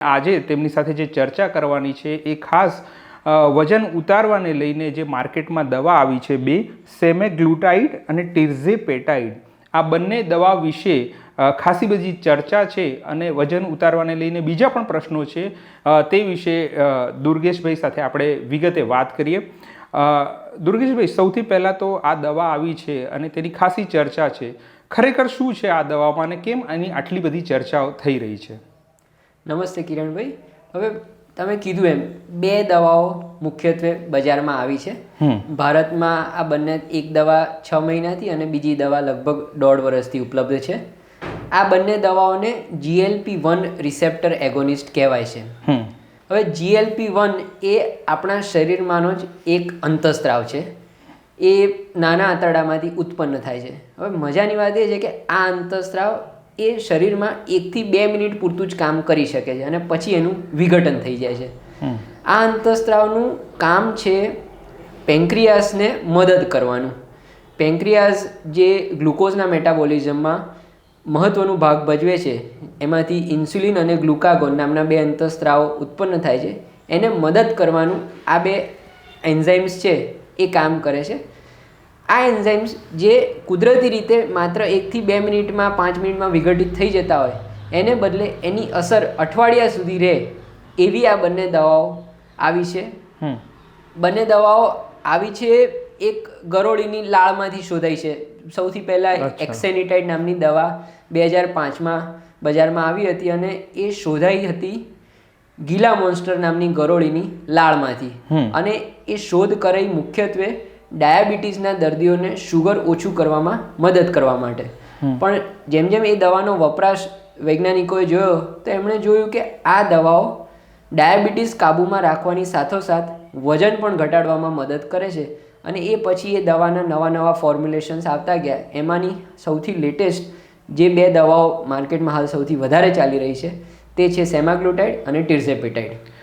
આજે તેમની સાથે જે ચર્ચા કરવાની છે એ ખાસ વજન ઉતારવાને લઈને જે માર્કેટમાં દવા આવી છે બે, સેમેગ્લુટાઇડ અને ટિર્ઝેપેટાઇડ. આ બંને દવા વિશે ખાસી બધી ચર્ચા છે અને વજન ઉતારવાને લઈને બીજા પણ પ્રશ્નો છે તે વિશે દુર્ગેશભાઈ સાથે આપણે વિગતે વાત કરીએ. દુર્ગેશભાઈ, સૌથી પહેલાં તો આ દવા આવી છે અને તેની ખાસી ચર્ચા છે. ખરેખર શું છે આ દવામાં અને કેમ આની આટલી બધી ચર્ચાઓ થઈ રહી છે? નમસ્તે કિરણભાઈ. હવે તમે કીધું એમ બે દવાઓ મુખ્યત્વે બજારમાં આવી છે. ભારતમાં આ બંને, એક દવા 6 મહિનાથી અને બીજી દવા લગભગ 1.5 વર્ષથી ઉપલબ્ધ છે. આ બંને દવાઓને GLP-1 રિસેપ્ટર એગોનિસ્ટ કહેવાય છે. હવે GLP-1 એ આપણા શરીરમાંનો જ એક અંતઃસ્ત્રાવ છે. એ નાના આંતરડામાંથી ઉત્પન્ન થાય છે. હવે મજાની વાત એ છે કે આ અંતઃસ્ત્રાવ એ શરીરમાં 1 થી 2 મિનિટ પૂરતું જ કામ કરી શકે છે અને પછી એનું વિઘટન થઈ જાય છે. આ અંતઃસ્ત્રાવનું કામ છે પેન્ક્રિયાસને મદદ કરવાનું. પેન્ક્રિયાસ જે ગ્લુકોઝના મેટાબોલિઝમમાં મહત્ત્વનો ભાગ ભજવે છે, એમાંથી ઇન્સ્યુલિન અને ગ્લુકાગોન નામના 2 અંતઃસ્ત્રાવો ઉત્પન્ન થાય છે. એને મદદ કરવાનું આ 2 એન્ઝાઇમ્સ છે એ કામ કરે છે. આ એન્ઝાઇમ્સ જે કુદરતી રીતે માત્ર 1 થી 2 મિનિટમાં 5 મિનિટમાં વિઘટિત થઈ જતા હોય, એને બદલે એની અસર અઠવાડિયા સુધી રહે એવી આ બંને દવાઓ આવી છે. બંને દવાઓ આવી છે એક ગરોળીની લાળમાંથી શોધાઈ છે. સૌથી પહેલાં એક્સેનિટાઇડ નામની દવા 2005માં બજારમાં આવી હતી અને એ શોધાઈ હતી ગીલા મોન્સ્ટર નામની ગરોળીની લાળમાંથી. અને એ શોધ કરી મુખ્યત્વે ડાયાબિટીસના દર્દીઓને શુગર ઓછું કરવામાં મદદ કરવા માટે. પણ જેમ જેમ એ દવાનો વપરાશ વૈજ્ઞાનિકોએ જોયો તો એમણે જોયું કે આ દવાઓ ડાયાબિટીસ કાબૂમાં રાખવાની સાથોસાથ વજન પણ ઘટાડવામાં મદદ કરે છે. અને એ પછી એ દવાના નવા નવા ફોર્મ્યુલેશન્સ આવતા ગયા. એમાંની સૌથી લેટેસ્ટ જે 2 દવાઓ માર્કેટમાં હાલ સૌથી વધારે ચાલી રહી છે તે છે સેમાગ્લુટાઇડ અને ટિર્ઝેપેટાઇડ.